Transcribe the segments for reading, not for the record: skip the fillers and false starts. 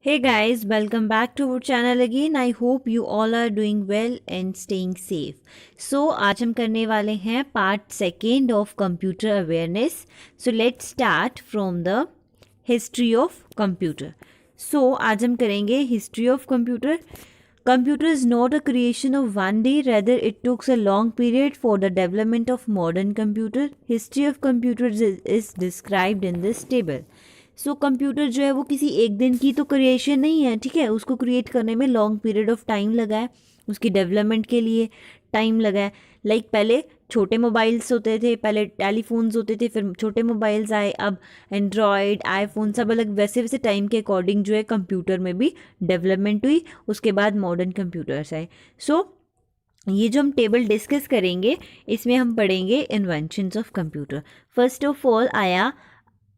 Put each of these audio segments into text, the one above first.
Hey guys, welcome back to our channel again. I hope you all are doing well and staying safe. So आज हम करने वाले हैं part second of computer awareness. So let's start from the history of computer. सो आज हम करेंगे history of computer. Computer is not a creation of one day, rather it took a long period for the development of modern computer. History of computers is described in this table. So computer जो है वो किसी एक दिन की तो creation नहीं है, ठीक है. उसको क्रिएट करने में लॉन्ग पीरियड ऑफ टाइम लगा है, उसकी डेवलपमेंट के लिए टाइम लगा है. लाइक पहले छोटे मोबाइल्स होते थे, पहले टेलीफोन्स होते थे, फिर छोटे मोबाइल्स आए, अब एंड्रॉयड आईफोन सब अलग. वैसे वैसे टाइम के अकॉर्डिंग जो है कंप्यूटर में भी डेवलपमेंट हुई. उसके बाद मॉडर्न कंप्यूटर्स आए. सो ये जो हम टेबल डिस्कस करेंगे इसमें हम पढ़ेंगे inventions of computer. First of all आया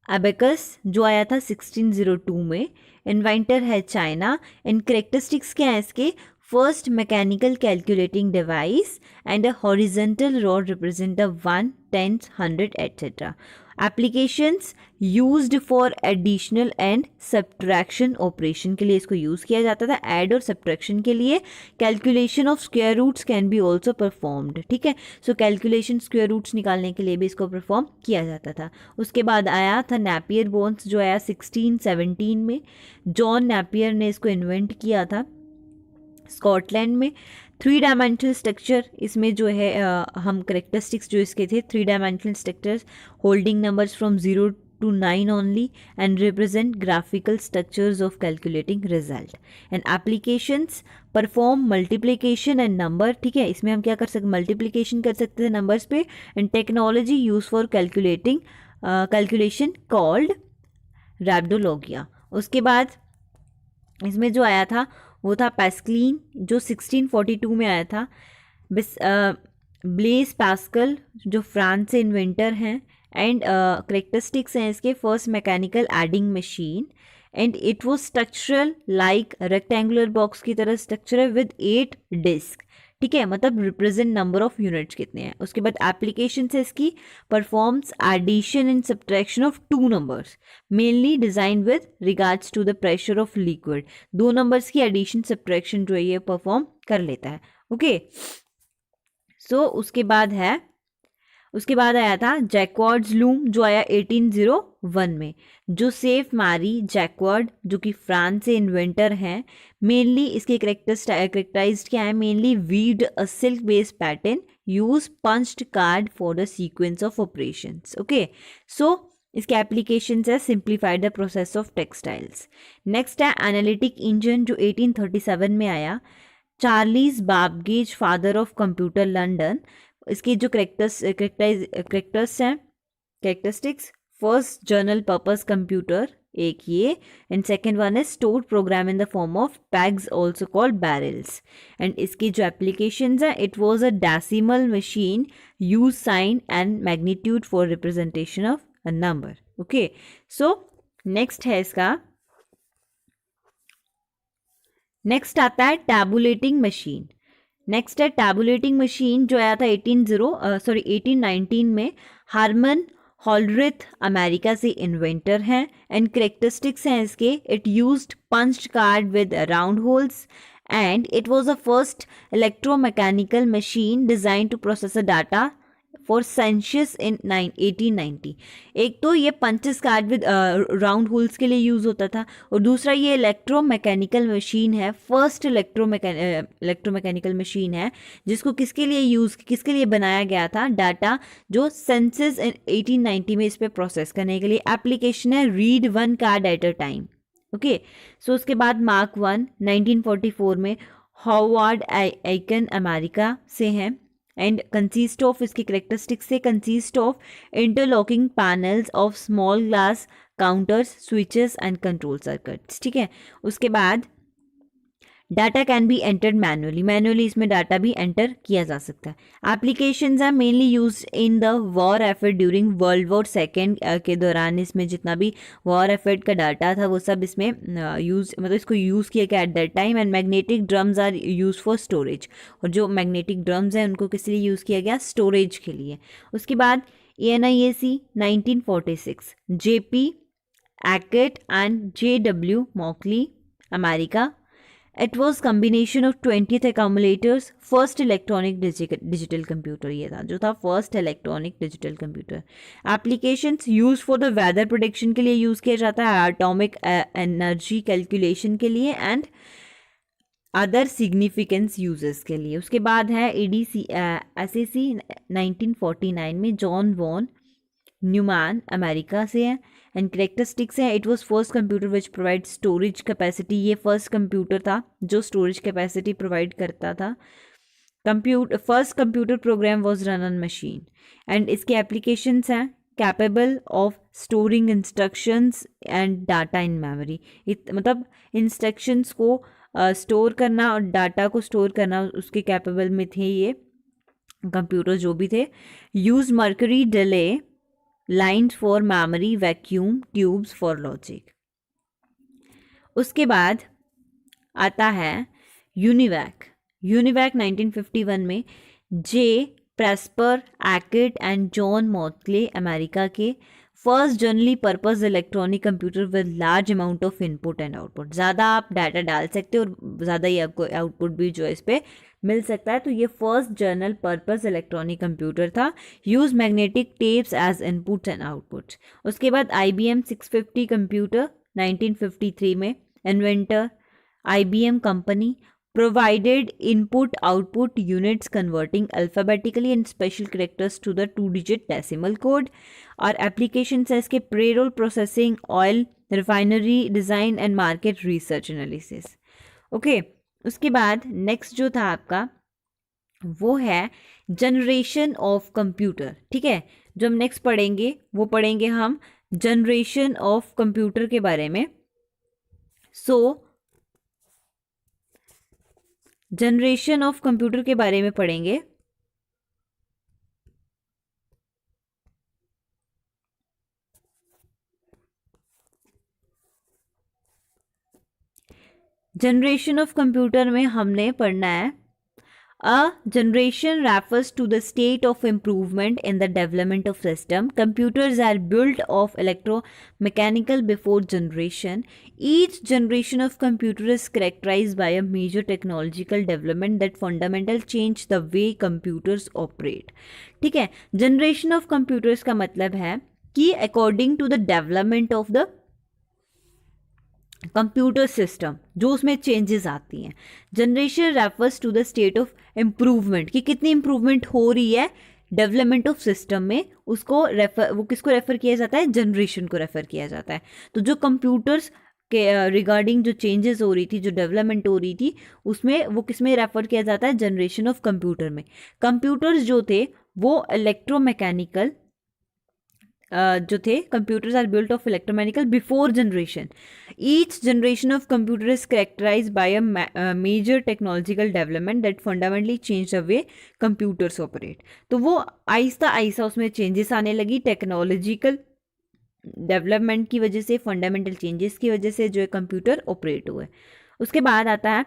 अबेकस, जो आया था 1602 में. इन्वेंटर है चाइना. एंड करेक्टरिस्टिक्स क्या है इसके? First mechanical calculating device and a horizontal rod represent the 1, 10, 100 etcetera. Applications used for additional and subtraction operation के लिए इसको यूज़ किया जाता था. ऐड और सब्ट्रैक्शन के लिए. Calculation of square roots can be also performed, ठीक है. सो कैलकुलेशन स्क्वायर रूट्स निकालने के लिए भी इसको परफॉर्म किया जाता था. उसके बाद आया था नेपियर बोन्स, जो आया 1617 में. जॉन नेपियर ने इसको इन्वेंट किया था स्कॉटलैंड में. 3 डायमेंशनल स्ट्रक्चर इसमें जो है हम करेक्टरिस्टिक्स जो इसके थे 3 dimensional structures holding numbers from 0 to 9 only and represent graphical structures of calculating result. And applications perform multiplication and number, ठीक है. इसमें हम क्या कर सकते, मल्टीप्लिकेशन कर सकते थे नंबर्स पे. And technology use for calculating calculation called Rabdologia. उसके बाद इसमें जो आया था वो था पैस्कलिन, जो 1642 में आया था. ब्लेस पास्कल जो फ्रांस से इन्वेंटर हैं. एंड करेक्टरिस्टिक्स हैं इसके first mechanical adding machine. And it वो स्ट्रक्चरल लाइक रेक्टेंगुलर बॉक्स की तरह स्ट्रक्चर है विद 8 डिस्क, ठीक है. मतलब रिप्रेजेंट नंबर ऑफ यूनिट्स कितने हैं. उसके बाद एप्लीकेशन है इसकी performs addition and subtraction of 2 numbers mainly design with regards to the pressure of liquid. 2 numbers की एडिशन सब्ट्रैक्शन जो है ये परफॉर्म कर लेता है. ओके. सो उसके बाद आया था जैक्वार्ड्स लूम, जो आया 1801 में. जो सेफ मारी जैक्वार्ड, जो कि फ्रांस से इन्वेंटर हैं. मेनली इसके करेक्टराइज्ड क्या है? Mainly weaved a silk based pattern, use punched card for the sequence of operations. Okay. So इसके एप्लीकेशन है simplified the process of textiles. Next है एनालिटिक इंजन, जो 1837 में आया. Charles Babbage, father of computer, London. इसकी जो characteristics first general purpose computer एक ये. एंड सेकेंड वन है stored program in the form of pegs also called barrels. एंड इसकी जो एप्लीकेशंस है it was a decimal machine use sign and magnitude for representation of a number. Okay. So next आता है tabulating machine. Next है tabulating machine, जो आया था 1819 में. हार्मन हॉलरिथ अमेरिका से इन्वेंटर हैं. एंड करेक्टरिस्टिक्स हैं इसके it used punched card with round holes. And it was the first electromechanical machine design to process data for census in 1890. एक तो ये punches card with round holes के लिए use होता था, और दूसरा ये इलेक्ट्रोमैकेनिकल मशीन है. फर्स्ट इलेक्ट्रोमैकेनिकल मशीन है जिसको किसके लिए बनाया गया था? डाटा जो सेंसस इन 1890 में इस पर प्रोसेस करने के लिए. एप्लीकेशन है read 1 card at a time. Okay. So उसके बाद मार्क 1 1944 में. हॉवार्ड आइकन अमेरिका से हैं. एंड कंसिस्ट ऑफ इसकी करेक्टरिस्टिक्स से consist of interlocking panels of small glass counters, switches and control circuits, ठीक है. उसके बाद data can be entered manually इसमें डाटा भी एंटर किया जा सकता है. Applications are mainly use in the war effort during world war second के दौरान. इसमें जितना भी वॉर एफर्ट का डाटा था वो सब इसमें इसको यूज़ किया गया at that time. And magnetic drums are use for storage, और जो मैग्नेटिक ड्रम्स हैं उनको किस लिए यूज़ किया गया? स्टोरेज के लिए. उसके बाद ENIAC 1946, JP Hackett and J.W. Mauchly America. It was combination of 20th accumulators, first electronic digital computer. ये था जो था first electronic digital computer. Applications used for the weather prediction के लिए यूज़ किया जाता है, atomic energy calculation के लिए and other significance uses के लिए. उसके बाद है SAC 1949 में जॉन वॉन न्यूमैन अमेरिका से है. एंड करेक्टरिस्टिक्स है, it was first computer which provide storage capacity. ये फर्स्ट कंप्यूटर था जो स्टोरेज कैपेसिटी प्रोवाइड करता था. First computer program was run on machine. And इसके एप्लीकेशंस हैं capable of storing instructions and data in memory. मतलब instructions को store करना और डाटा को स्टोर करना उसके कैपेबल में थे ये कंप्यूटर जो भी थे. Use mercury delay lines for memory, vacuum tubes for logic. उसके बाद आता है यूनिवैक. यूनिवैक 1951 में जे प्रेस्पर एकेट एंड जॉन मॉटले अमेरिका के first generally purpose electronic computer with large amount of input and output. ज़्यादा आप डाटा डाल सकते हो और ज़्यादा ही आपको आउटपुट भी जो है इस पर मिल सकता है. तो ये first general purpose electronic computer था. Use magnetic tapes as input and output. उसके बाद IBM 650 कंप्यूटर 1953 में. Inventor IBM company. provided input output units converting alphabetically and special characters to the 2-digit decimal code. और applications है इसके payroll processing, oil refinery design and market research analysis. Okay उसके बाद next जो था आपका वो है जनरेशन ऑफ कंप्यूटर. ठीक है, जो हम नेक्स्ट पढ़ेंगे वो पढ़ेंगे हम जनरेशन ऑफ कंप्यूटर के बारे में. सो जनरेशन ऑफ कंप्यूटर के बारे में पढ़ेंगे. जनरेशन ऑफ कंप्यूटर में हमने पढ़ना है A generation refers to the state of improvement in the development of system. Computers are built of electromechanical before generation. Each generation of computer is characterized by a major technological development that fundamentally change the way computers operate. ठीक है, generation of computers का मतलब है कि according to the development of the computer system जो उसमें changes आती हैं. Generation refers to the state of improvement कि कितनी इम्प्रूवमेंट हो रही है डेवलपमेंट ऑफ सिस्टम में. उसको वो किसको रेफर किया जाता है? जनरेशन को रेफर किया जाता है. तो जो कंप्यूटर्स के रिगार्डिंग जो चेंजेस हो रही थी, जो डेवलपमेंट हो रही थी, उसमें वो किस में रेफर किया जाता है? जनरेशन ऑफ कंप्यूटर में. कंप्यूटर्स जो थे वो इलेक्ट्रोमैकेनिकल जो थे. Computers are built of electromechanical before generation. Each generation of computer is characterize by a major technological development that fundamentally change the way computers operate. तो वो आहिस्ता आहिस्ता उसमें चेंजेस आने लगी टेक्नोलॉजिकल डेवलपमेंट की वजह से, फंडामेंटल चेंजेस की वजह से जो है कंप्यूटर ऑपरेट हुए. उसके बाद आता है,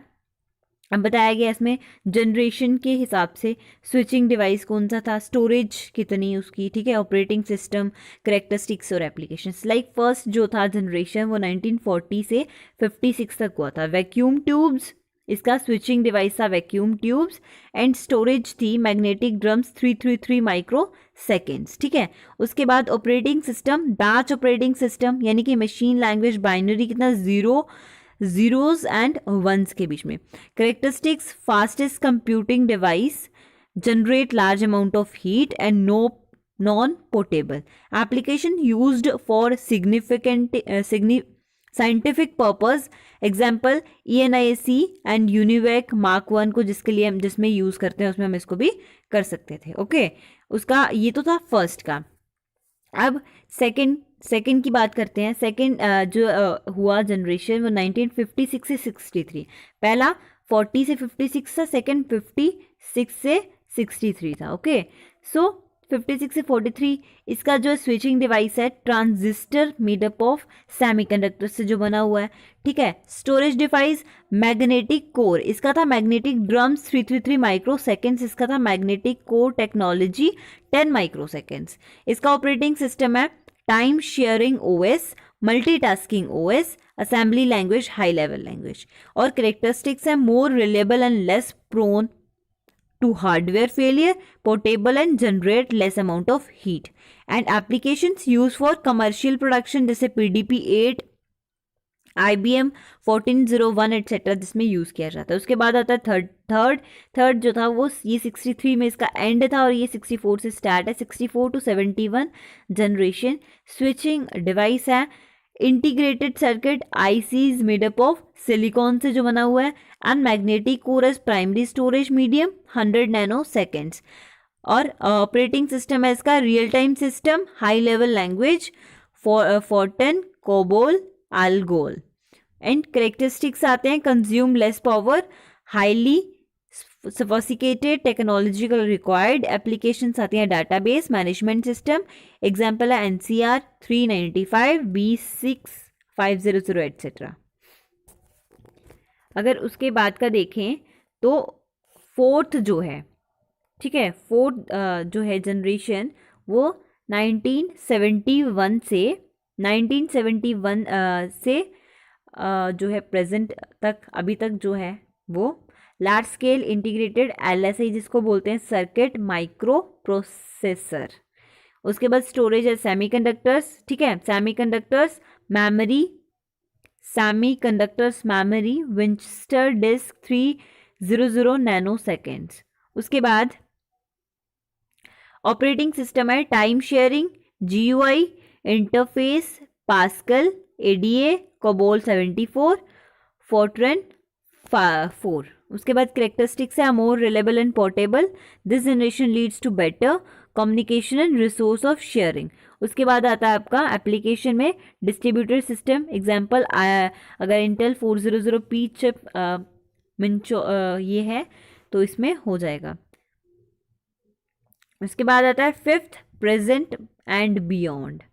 अब बताया गया इसमें जनरेशन के हिसाब से स्विचिंग डिवाइस कौन सा था, स्टोरेज कितनी उसकी, ठीक है, ऑपरेटिंग सिस्टम, करेक्टरिस्टिक्स और एप्लीकेशंस. लाइक फर्स्ट जो था जनरेशन वो 1940 से 56 तक हुआ था. वैक्यूम ट्यूब्स इसका स्विचिंग डिवाइस था, वैक्यूम ट्यूब्स. एंड स्टोरेज थी मैग्नेटिक ड्रम्स 333 माइक्रो सेकेंड्स. ठीक है, उसके बाद operating system, batch operating system यानी कि मशीन लैंग्वेज बाइनरी कितना, जीरोज एंड वंस के बीच में. Characteristics, fastest computing device, generate large amount of heat and non portable. Application used for scientific purpose. Example ENIAC and UNIVAC mark 1 को जिसके लिए हम जिसमें यूज़ करते हैं उसमें हम इसको भी कर सकते थे. ओके उसका ये तो था फर्स्ट का. अब सेकंड की बात करते हैं. सेकंड जो हुआ जनरेशन वो 1956 से 63. पहला 40 से 56 था, सेकंड 56 से 63 था. ओके सो 56 से 43 इसका जो स्विचिंग डिवाइस है ट्रांजिस्टर मेडअप ऑफ सेमीकंडक्टर से जो बना हुआ है. ठीक है, स्टोरेज डिवाइस मैग्नेटिक कोर, इसका था मैग्नेटिक ड्रम्स 333 माइक्रो सेकेंड्स. इसका था magnetic core technology 10 micro seconds. इसका ऑपरेटिंग सिस्टम है time sharing OS, multitasking OS, assembly language, high level language. और करेक्टरिस्टिक्स है more reliable and less prone to hardware failure, portable and generate less amount of heat, and applications used for commercial production जैसे PDP-8, IBM 1401 etcetera जिसमें use किया जाता है। उसके बाद आता है थर्ड जो था वो ये 63 में इसका एंड था और ये 64 से स्टार्ट है। 64 to 71 जनरेशन स्विचिंग डिवाइस है। Integrated circuit ICs made up of silicon से जो बना हुआ है and magnetic core as primary storage medium 100 nano seconds. और ऑपरेटिंग सिस्टम है इसका real time system, high level language, Fortran, COBOL, ALGOL. And characteristics आते हैं consume less power, highly sophisticated technological required. Applications आती हैं डाटाबेस मैनेजमेंट सिस्टम, एग्जाम्पल है NCR 395, B6500 et cetera. अगर उसके बाद का देखें तो फोर्थ जो है, ठीक है, फोर्थ जो है जनरेशन वो 1971 से जो है प्रेजेंट तक अभी तक जो है वो लार्ज स्केल इंटीग्रेटेड LSI जिसको बोलते हैं सर्किट माइक्रो प्रोसेसर। उसके बाद स्टोरेज है सेमीकंडक्टर्स, ठीक है, semiconductors memory Winchester disk 300 nano seconds. उसके बाद ऑपरेटिंग सिस्टम है time sharing, GUI interface, Pascal, ADA, COBOL 74, Fortran 4। उसके बाद करेक्टरिस्टिक्स है more reliable and portable, this generation leads to better communication and resource of sharing. उसके बाद आता है आपका एप्लीकेशन में डिस्ट्रीब्यूटर सिस्टम, एग्जांपल अगर इंटेल 400P चिप ये है तो इसमें हो जाएगा। उसके बाद आता है fifth present and beyond,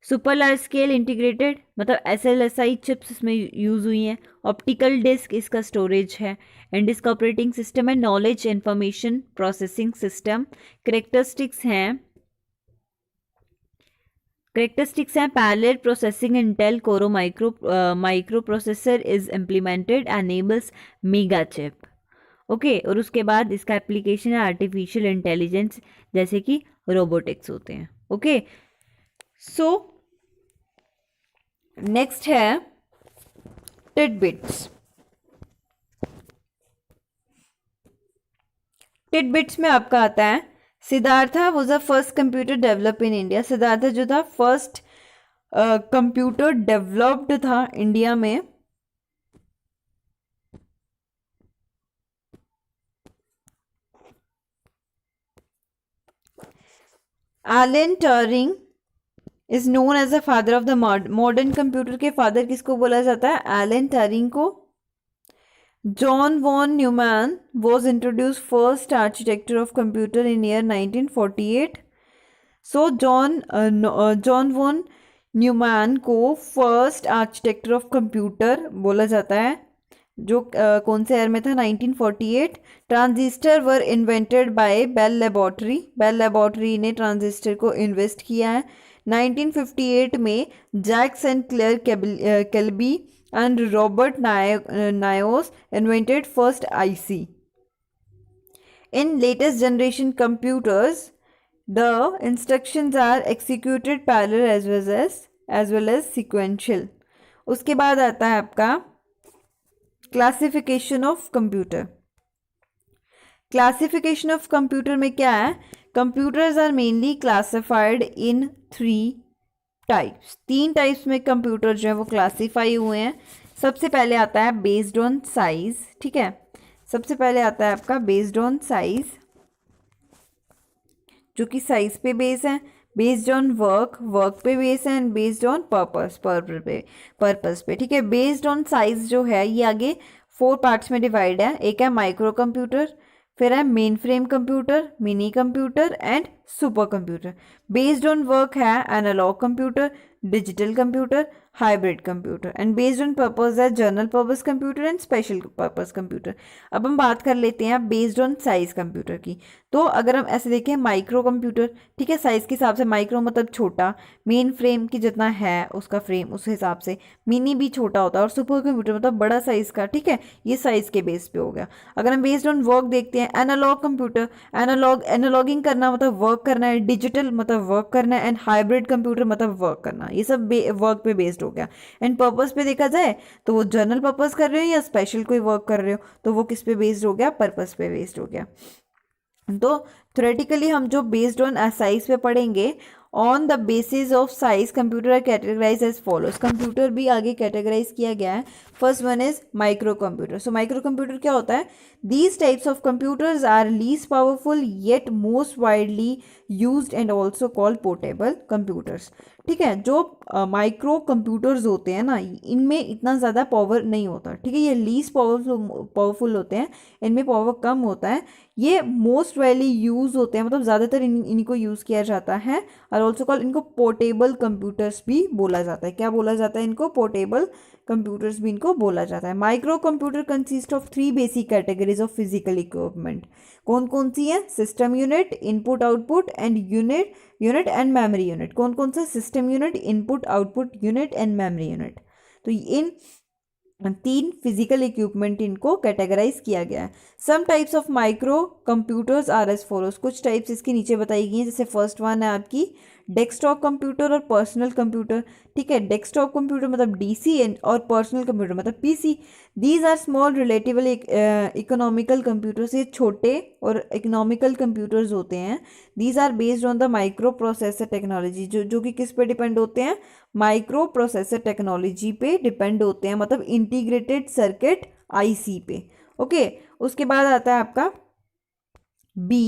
super large scale integrated मतलब SLSI चिप्स इसमें यूज़ हुई हैं। ऑप्टिकल डिस्क इसका स्टोरेज है एंड इसका ऑपरेटिंग सिस्टम है knowledge information processing system. Characteristics हैं पैरेलल प्रोसेसिंग, इंटेल कोरो micro processor is implemented, enables mega chip, okay. और उसके बाद इसका एप्लीकेशन है आर्टिफिशियल इंटेलिजेंस जैसे कि रोबोटिक्स होते हैं, ओके। सो नेक्स्ट है टिडबिट्स। टिडबिट्स में आपका आता है Siddhartha was the first computer develop in India. Siddhartha जो था फर्स्ट कंप्यूटर डेवलप्ड था इंडिया में। Alan Turing is known as the father of the modern computer के फादर किसको बोला जाता है? एलन ट्यूरिंग को। John von Neumann was introduce first architecture of computer in year 1948। So John von Neumann को first architecture of computer बोला जाता है, जो कौन से ईयर में था? 1948। Transistor were invented by Bell laboratory. Bell laboratory ने ट्रांजिस्टर को इन्वेस्ट किया है। 1958 में Jacks and Clair Kilby and Robert Noyce invented first IC। In latest generation computers, the instructions are executed parallel as well as sequential। उसके बाद आता है आपका classification of computer. Classification of computer में क्या है? Computers are mainly classified in 3 types. 3 types में computer जो है वो क्लासीफाई हुए हैं। सबसे पहले आता है बेस्ड ऑन साइज, ठीक है। सबसे पहले आता है आपका बेस्ड ऑन साइज, जो कि साइज पे बेस है। बेस्ड ऑन वर्क पे बेस है एंड बेस्ड ऑन पर्पस पे, ठीक है। बेस्ड ऑन साइज जो है ये आगे 4 पार्ट्स में डिवाइड है। एक है माइक्रो कंप्यूटर, फिर है main frame computer, mini computer and super computer. Based on work है analog computer, digital computer, hybrid computer, and based on purpose है general purpose computer and special purpose computer. अब हम बात कर लेते हैं बेस्ड ऑन साइज कंप्यूटर की। तो अगर हम ऐसे देखें माइक्रो कंप्यूटर, ठीक है, साइज के हिसाब से माइक्रो मतलब छोटा, मेन फ्रेम की जितना है उसका फ्रेम उस हिसाब से, मिनी भी छोटा होता है, और सुपर कंप्यूटर मतलब बड़ा साइज का, ठीक है, ये साइज के बेस पे हो गया। अगर हम बेस्ड ऑन वर्क देखते हैं, एनालॉग कंप्यूटर, एनालॉगिंग करना मतलब वर्क करना है, डिजिटल मतलब वर्क करना है, एंड हाइब्रिड कंप्यूटर मतलब वर्क करना, ये सब वर्क पे बेस्ड हो गया। एंड पर्पस पे देखा जाए तो वो जनरल पर्पस कर रहे हो या स्पेशल कोई वर्क कर रहे हो, तो वो किस पे बेस्ड हो गया, पर्पस पे बेस्ड हो गया। तो थ्योरेटिकली हम जो बेस्ड ऑन साइज पे पढ़ेंगे, on the basis of size computer are categorize as follows. Computer भी आगे कैटेगराइज किया गया है। First one is micro computer. So micro computer क्या होता है? These types of computers are least powerful yet most widely used and also called portable computers. ठीक है, जो माइक्रो कंप्यूटर्स होते हैं ना, इनमें इतना ज़्यादा पावर नहीं होता, ठीक है, ये लीस्ट पावरफुल होते हैं, इनमें पावर कम होता है, ये मोस्ट वाइडली यूज होते हैं, मतलब ज़्यादातर इनको यूज़ किया जाता है, और ऑल्सो कॉल इनको पोर्टेबल कंप्यूटर्स भी बोला जाता है। क्या बोला जाता है इनको? पोर्टेबल कंप्यूटर्स भी इनको बोला जाता है। Micro computer consist of 3 basic categories of physical equipment. कौन कौन सी है? System unit, input output and unit and memory unit. कौन कौन सा? System unit, input output unit and memory unit. तो इन 3 फिजिकल इक्विपमेंट इनको कैटेगराइज किया गया है। Some types of micro computers are as follows. कुछ टाइप्स इसके नीचे बताई गई हैं, जैसे फर्स्ट वन है आपकी डेस्कटॉप कंप्यूटर और पर्सनल कंप्यूटर। ठीक है, डेस्कटॉप कंप्यूटर मतलब डीसी और पर्सनल कंप्यूटर मतलब PC. These are small relatively economical computers. ये छोटे और इकोनॉमिकल कंप्यूटर्स होते हैं। These are based on the micro processor technology, जो कि किस पे डिपेंड होते हैं? माइक्रो प्रोसेसर टेक्नोलॉजी पे डिपेंड होते हैं, मतलब इंटीग्रेटेड सर्किट आईसी पे। ओके, उसके बाद आता है आपका बी,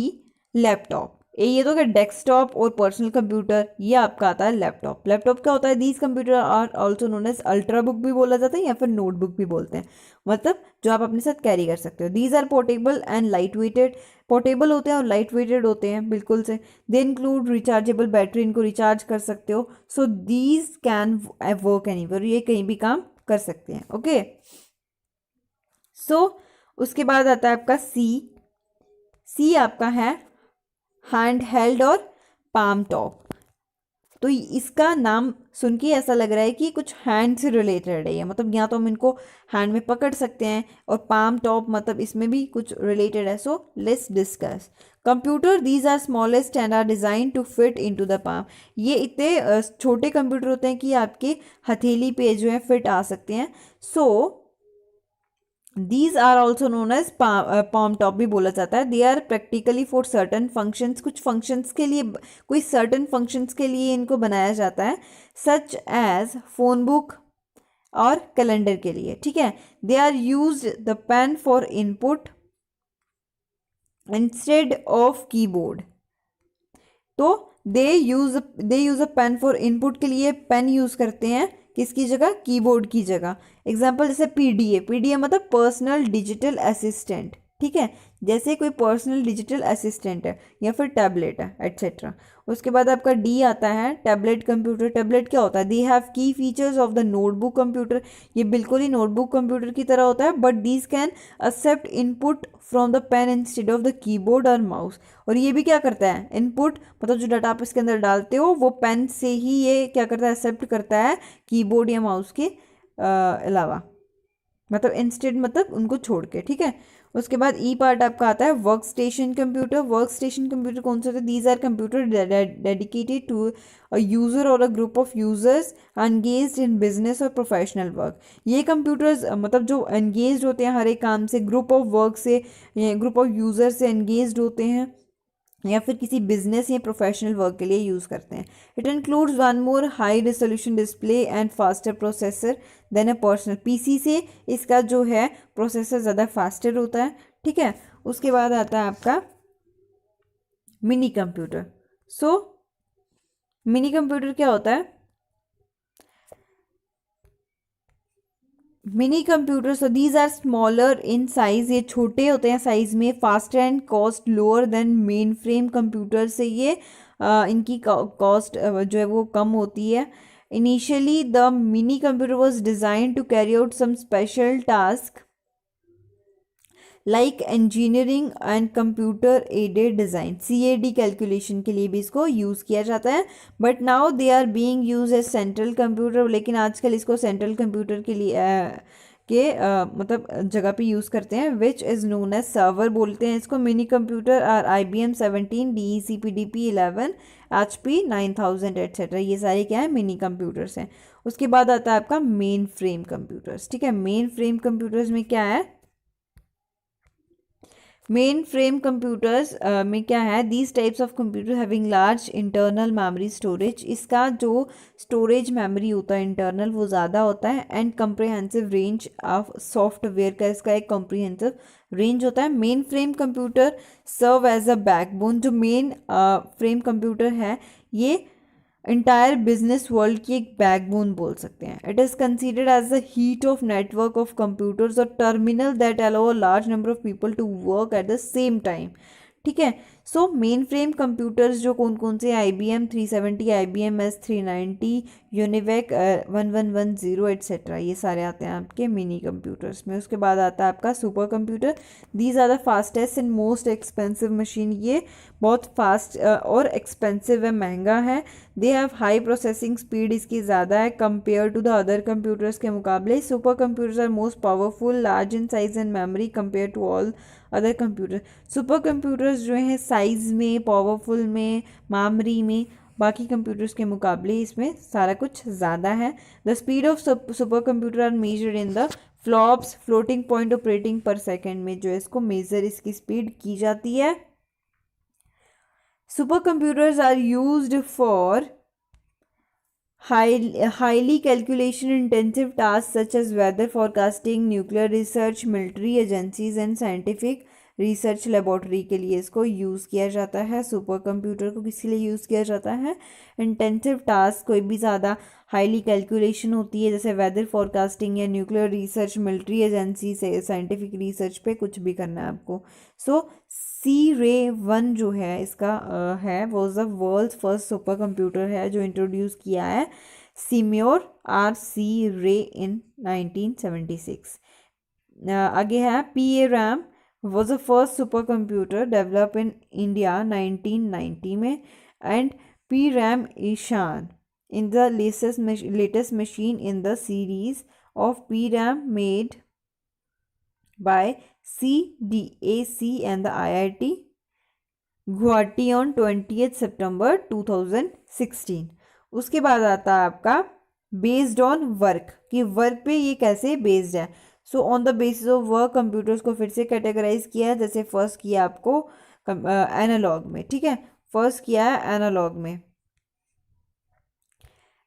लैपटॉप। ये तो क्या, डेस्कटॉप और पर्सनल कंप्यूटर, ये आपका आता है लैपटॉप। लैपटॉप क्या होता है? These computer are also known as ultra book भी बोला जाता है, या फिर नोटबुक भी बोलते हैं, मतलब जो आप अपने साथ कैरी कर सकते हो। These are portable and light weighted. Portable होते हैं और लाइट वेटेड होते हैं, बिल्कुल से। दे इंक्लूड रिचार्जेबल बैटरी, इनको रिचार्ज कर सकते हो। So these can work anywhere, ये कहीं भी काम कर सकते हैं। ओके, सो उसके बाद आता है आपका सी आपका है हैंड हेल्ड और पाम टॉप। तो इसका नाम सुन के ऐसा लग रहा है कि कुछ हैंड से रिलेटेड है ये, मतलब या तो हम इनको हैंड में पकड़ सकते हैं, और पाम टॉप मतलब इसमें भी कुछ रिलेटेड है। So let's discuss computer. These are smallest and are design to fit into the palm. ये इतने छोटे कंप्यूटर होते हैं कि आपके हथेली पे जो है फिट आ सकते हैं। So these are also known as palm top भी बोला जाता है। They are practically for certain functions, कुछ फंक्शंस के लिए, कोई सर्टन फंक्शंस के लिए इनको बनाया जाता है, सच एज फोन बुक और कैलेंडर के लिए। ठीक है, they are use the pen for input instead of keyboard. तो they use a pen for input के लिए पेन यूज करते हैं, किसकी जगह? कीबोर्ड की जगह। एग्जाम्पल जैसे पीडीए मतलब पर्सनल डिजिटल असिस्टेंट। ठीक है, जैसे कोई पर्सनल डिजिटल असिस्टेंट है, या फिर टैबलेट है, एट्सेट्रा। उसके बाद आपका डी आता है टैबलेट कंप्यूटर। टैबलेट क्या होता है? They have key features of the notebook computer. ये बिल्कुल ही नोटबुक कंप्यूटर की तरह होता है, but these can accept input from the pen instead of the keyboard और माउस। और ये भी क्या करता है? इनपुट मतलब जो डाटा आप इसके अंदर डालते हो, वो पेन से ही ये क्या करता है? एक्सेप्ट करता है, कीबोर्ड या माउस के अलावा, मतलब इंस्टेड मतलब उनको छोड़ के। ठीक है, उसके बाद ई पार्ट आपका आता है work station computer. Work station computer कौन से होते हैं? These are computer dedicated to a user or a group of users engaged in business or professional work. ये कंप्यूटर्स मतलब जो एंगेज्ड होते हैं हर एक काम से, ग्रुप ऑफ वर्क से, ग्रुप ऑफ यूजर से एंगेज्ड होते हैं, या फिर किसी बिजनेस या प्रोफेशनल वर्क के लिए यूज़ करते हैं। It includes one more high resolution display and faster processor than a personal. PC से इसका जो है प्रोसेसर ज़्यादा फास्टर होता है। ठीक है, उसके बाद आता है आपका mini computer. So mini computer क्या होता है? Mini computer, so these are smaller in size, ये छोटे होते हैं साइज में, faster and cost lower than main frame computer से ये इनकी कॉस्ट जो है वो कम होती है। Initially, the mini computer was designed to carry out some special task like engineering and computer aided design CAD calculation के लिए भी इसको यूज़ किया जाता है, but now they are being use as central computer. लेकिन आजकल इसको सेंट्रल कंप्यूटर के लिए मतलब जगह पे यूज़ करते हैं, which is known as server बोलते हैं इसको। Mini computer are IBM 17, DEC-PDP 11, HP 9000 etcetera, ये सारे क्या है, मिनी कंप्यूटर्स हैं। उसके बाद आता है आपका मेन फ्रेम कंप्यूटर्स। ठीक है, मेन फ्रेम कंप्यूटर्स में क्या है, मेन फ्रेम कंप्यूटर्स में क्या है, these types of computer having large internal memory storage, इसका जो स्टोरेज मेमोरी होता है इंटरनल वो ज़्यादा होता है, and comprehensive range of software का इसका एक कम्प्रिहेंसिव रेंज होता है। Main frame computer serve as a backbone, जो मेन फ्रेम कंप्यूटर है ये इंटायर बिजनेस वर्ल्ड की एक बैकबोन बोल सकते हैं। It is considered as the heat of network of computers और terminal that allow a large number of people to work at the same time. ठीक है, सो मेन फ्रेम कंप्यूटर्स जो कौन कौन से, IBM 370, IBM S390, UNIVAC 1110 etcetera, ये सारे आते हैं आपके मिनी कंप्यूटर्स में। उसके बाद आता है आपका super computer. These are the fastest and most expensive machine, ये बहुत फास्ट और एक्सपेंसिव है, महंगा है। They have high processing speed, इसकी ज़्यादा है compare to the other computers के मुकाबले। Super computers are most powerful, large in size and memory compare to all other computer. Super computers जो हैं साइज़ में, पावरफुल में, मेमोरी में बाकी कंप्यूटर्स के मुकाबले इसमें सारा कुछ ज़्यादा है। The speed of super computer are measured in the flops, floating point operating per second में जो है इसको मेजर इसकी स्पीड की जाती है। Super computers are used for highly calculation intensive tasks such as weather forecasting, nuclear research, military agencies and scientific research laboratory के लिए इसको यूज़ किया जाता है। सुपर कंप्यूटर को किस लिए यूज़ किया जाता है, इंटेंसिव टास्क, कोई भी ज़्यादा हाईली कैलकुलेशन होती है जैसे वेदर फोरकास्टिंग या न्यूक्लियर रिसर्च, मिलिट्री एजेंसी से साइंटिफिक रिसर्च पे कुछ भी करना है आपको। सो C-Ray-1 जो है इसका है was the world's first super computer है जो इंट्रोड्यूस किया है सीम्योर R.C. Ray इन 1976। आगे है PA-RAM was the first supercomputer developed in India 1990 में, and PRAM Ishan in the latest machine in the series of PRAM made by CDAC and the IIT Guwahati on 20th September 2016। उसके बाद आता है आपका based on work, कि work पे ये कैसे बेस्ड है। So on the basis of work computers को फिर से कैटेगराइज किया है। जैसे फर्स्ट किया आपको एनालॉग में, ठीक है, फर्स्ट किया है एनालॉग में,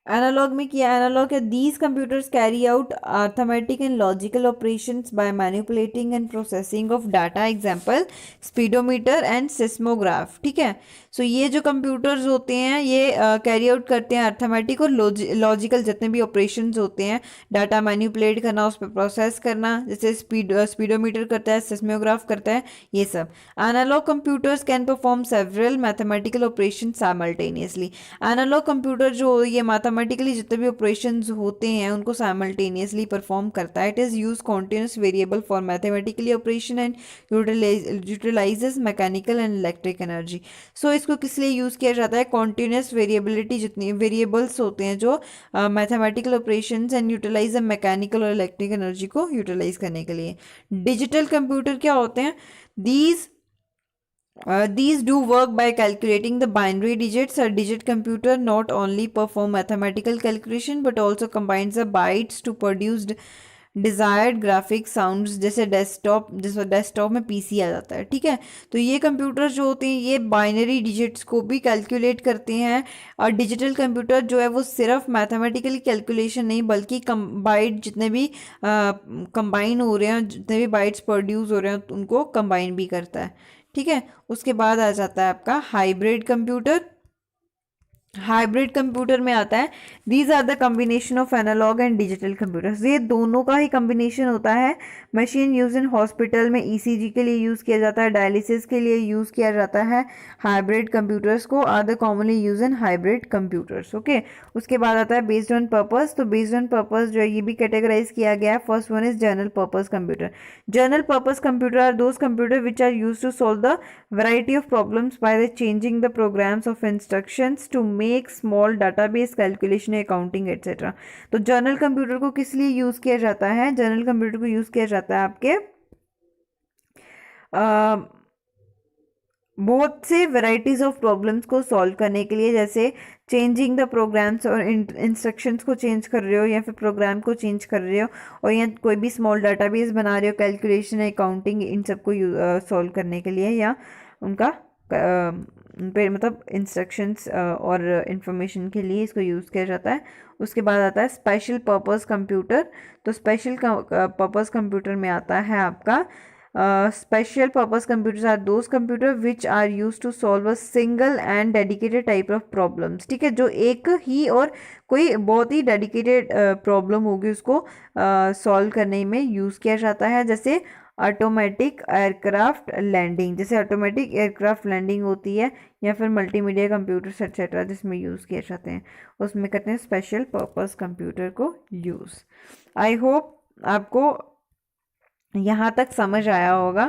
एनालॉग में किया। एनालॉग है these computers carry out arithmetic and logical operations by manipulating and processing of data, example speedometer and seismograph. ठीक है, सो ये जो कंप्यूटर्स होते हैं ये कैरी आउट करते हैं अर्थमेटिक और लॉजिकल जितने भी ऑपरेशंस होते हैं, डाटा मैनिपुलेट करना, उस पर प्रोसेस करना, जैसे स्पीडोमीटर करता है, सिस्मोग्राफ करता है, ये सब। Analog computers can perform several mathematical operation simultaneously. Analog computer जो ये मैथमेटिकली जितने भी ऑपरेशंस होते हैं उनको साइमल्टेनियसली परफॉर्म करता है। It is use continuous variable for mathematically operation and utilizes mechanical and electric energy. So इसको किस लिए यूज़ किया जाता है, कॉन्टिन्यूस वेरिएबिलिटी जितनी वेरिएबल्स होते हैं जो mathematical operations and utilize mechanical और इलेक्ट्रिक एनर्जी को यूटिलाइज करने के लिए। डिजिटल कंप्यूटर क्या होते हैं, these do work by calculating the binary digits. A digit computer not only perform mathematical calculation but also combines the bytes to produce desired graphic sounds, जैसे desktop में PC आ जाता है। ठीक है, तो ये कंप्यूटर जो होते हैं ये बाइनरी डिजिट्स को भी कैलकुलेट करते हैं। और डिजिटल कंप्यूटर जो है वो सिर्फ मैथमेटिकली कैलकुलेशन नहीं बल्कि बाइट जितने भी कंबाइन हो रहे हैं, जितने भी बाइट्स प्रोड्यूस हो रहे हैं उनको कंबाइन भी करता है। ठीक है, उसके बाद आ जाता है आपका हाइब्रिड कंप्यूटर। हाइब्रिड कंप्यूटर में आता है, these are the combination of analog and digital computers. ये दोनों का ही कॉम्बिनेशन होता है। मशीन यूज इन हॉस्पिटल में ईसीजी के लिए यूज़ किया जाता है, डायलिसिस के लिए यूज़ किया जाता है। हाइब्रिड कंप्यूटर्स को are the commonly use in hybrid computers. Okay, उसके बाद आता है बेस्ड ऑन पर्पस। तो बेस्ड ऑन पर्पस जो है ये भी कैटेगराइज किया गया है। First one is general purpose computer. General purpose computer are those computer which are use to solve the variety of problems by the changing the programs of instructions to make small database calculation accounting etc। तो journal computer को किस लिए use किया जाता है? Journal computer को use किया जाता है आपके बहुत से वेराइटीज ऑफ प्रॉब्लम्स को सॉल्व करने के लिए, जैसे चेंजिंग द प्रोग्राम्स और इंस्ट्रक्शंस को चेंज कर रहे हो या फिर प्रोग्राम को चेंज कर रहे हो, और या कोई भी स्मॉल डाटाबेस बना रहे हो, कैलकुलेशन अकाउंटिंग इन सबको सॉल्व करने के लिए, या उनका मतलब इंस्ट्रक्शंस और इंफॉर्मेशन के लिए इसको यूज़ किया जाता है। उसके बाद आता है स्पेशल पर्पस कंप्यूटर। तो स्पेशल पर्पस कंप्यूटर में आता है आपका special purpose computers are those computers which are used to solve a single and dedicated type of problems। ठीक है, जो एक ही और कोई बहुत ही डेडिकेटेड प्रॉब्लम होगी उसको सॉल्व करने में यूज़ किया जाता है। जैसे ऑटोमेटिक एयरक्राफ्ट लैंडिंग, जैसे ऑटोमेटिक एयरक्राफ्ट लैंडिंग होती है, या फिर मल्टीमीडिया कंप्यूटर्स एक्सेट्रा जिसमें यूज़ किए जाते हैं, उसमें करते हैं स्पेशल पर्पस कंप्यूटर को यूज़। आई होप आपको यहाँ तक समझ आया होगा।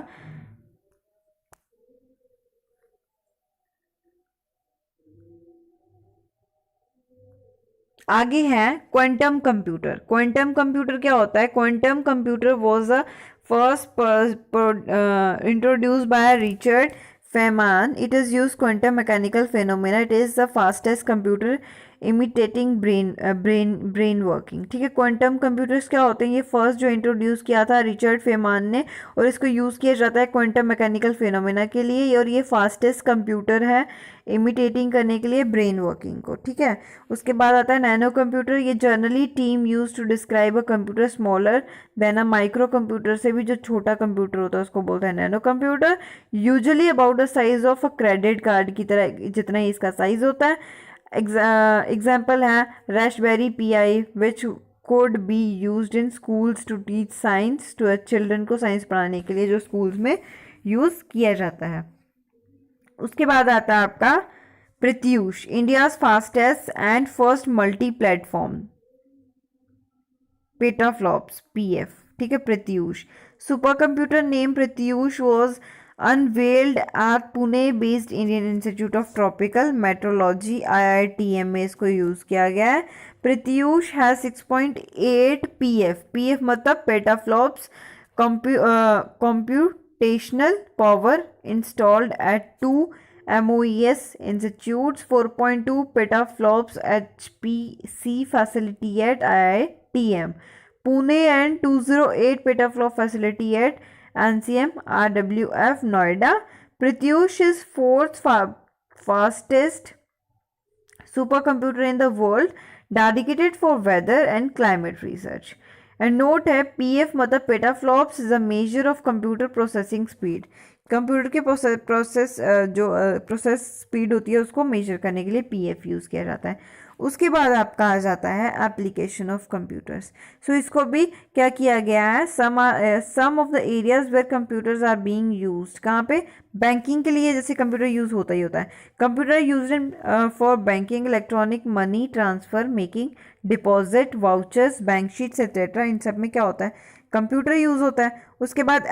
आगे है क्वांटम कंप्यूटर। क्वांटम कंप्यूटर क्या होता है? Quantum computer was the first introduced by Richard Feynman. It is use quantum mechanical phenomena. It is the fastest computer imitating brain working. ठीक है, क्वांटम कंप्यूटर्स क्या होते हैं? ये फर्स्ट जो इंट्रोड्यूस किया था रिचर्ड फेमान ने, और इसको यूज़ किया जाता है क्वांटम मैकेनिकल फेनोमेना के लिए, और ये फास्टेस्ट कंप्यूटर है इमिटेटिंग करने के लिए ब्रेन वर्किंग को। ठीक है, उसके बाद आता है नैनो कंप्यूटर। ये generally term use to describe a computer smaller than a micro computer. से भी जो छोटा कंप्यूटर होता है उसको बोलते हैं nano computer. Usually about the size of a credit card की तरह जितना ही इसका साइज होता है। एग्जाम्पल है Raspberry pi which could be used in schools to teach science to children को साइंस पढ़ाने के लिए जो स्कूल्स में यूज़ किया जाता है। उसके बाद आता है आपका Pratyush, India's fastest and first multi platform petaflops PF. ठीक है, Pratyush super computer name Pratyush was unveiled at Pune based Indian Institute of Tropical Meteorology IITM में इसको यूज़ किया गया है। प्रत्यूष है 6.8 पीएफ मतलब petaflops computational power installed at 2 MOES institutes, 4.2 petaflops HPC facility at IITM Pune and 208 petaflop facility at NCM RWF Noida. Pratyush is fourth fastest supercomputer in the world dedicated for weather and climate research. And note है PF मतलब petaflops is a measure of computer processing speed. Computer के process speed होती है उसको major करने के लिए PF use किया जाता है। उसके बाद आपका आ जाता है एप्लीकेशन ऑफ कंप्यूटर्स। सो इसको भी क्या किया गया है? Some of the areas where computers are being used. कहाँ पे? बैंकिंग के लिए जैसे कंप्यूटर यूज़ होता ही होता है। Computer use in for banking, electronic money transfer, making deposit, vouchers, bank sheets et cetera, इन सब में क्या होता है? कंप्यूटर यूज़ होता है। उसके बाद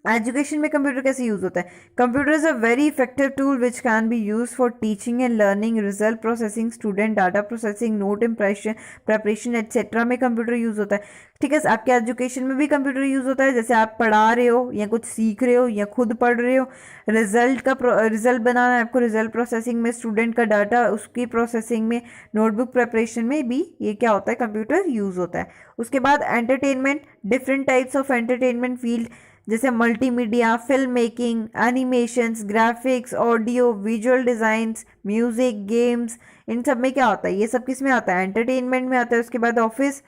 एजुकेशन में कंप्यूटर कैसे यूज़ होता है? Computer is a very effective tool which can be use for teaching and learning, result processing, student data processing, note impression preparation etcetera में कंप्यूटर यूज़ होता है। ठीक है, आपके एजुकेशन में भी कंप्यूटर यूज़ होता है, जैसे आप पढ़ा रहे हो या कुछ सीख रहे हो या खुद पढ़ रहे हो। रिजल्ट बनाना है आपको, रिजल्ट प्रोसेसिंग में, स्टूडेंट का डाटा उसकी प्रोसेसिंग में, नोटबुक प्रेपरेशन में भी ये क्या होता है? कंप्यूटर यूज़ होता है। उसके बाद entertainment, different types of entertainment field जैसे multimedia, film making, animations, graphics, audio, visual designs, music, games, इन सब में क्या होता है? ये सब किस में आता है? एंटरटेनमेंट में आता है। उसके बाद office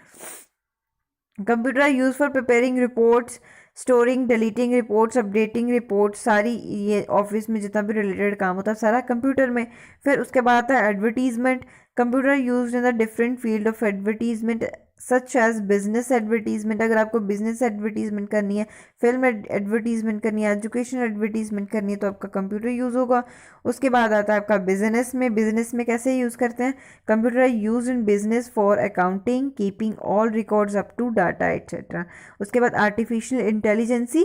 computer are use for preparing reports, storing, deleting reports, updating reports, सारी ये ऑफिस में जितना भी रिलेटेड काम होता है सारा कंप्यूटर में। फिर उसके बाद आता है advertisement. Computer use in the different field of advertisement such as business advertisement, अगर आपको बिजनेस एडवर्टीजमेंट करनी है, फिल्म एडवर्टीजमेंट करनी है, एजुकेशन एडवर्टीजमेंट करनी है, तो आपका कंप्यूटर यूज़ होगा। उसके बाद आता है आपका बिजनेस में कैसे यूज़ करते हैं, computer use in business for accounting, keeping all records up to data etcetera. उसके बाद आर्टिफिशियल इंटेलिजेंसी,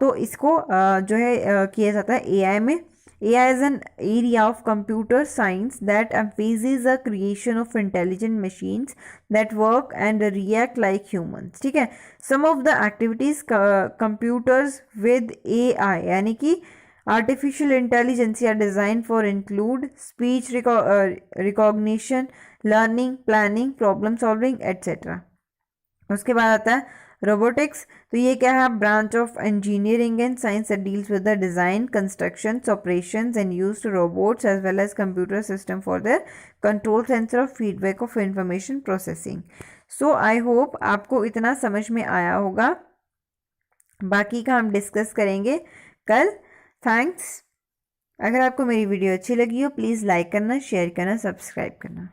तो इसको जो है किया जाता है एआई में। AI is an area of computer science that emphasizes the creation of intelligent machines that work and react like humans. ठीक है, some of the activities computers with AI यानी कि artificial intelligence are designed for include speech recognition, learning, planning, problem solving, etc. उसके बाद आता है robotics, तो ये क्या है, branch of engineering and science that deals with the design, constructions, operations and used robots as well as computer system for their control, sensor of feedback of information processing. So I hope आपको इतना समझ में आया होगा, बाकी का हम discuss करेंगे कल। थैंक्स। अगर आपको मेरी वीडियो अच्छी लगी हो प्लीज़ लाइक करना, शेयर करना, सब्सक्राइब करना।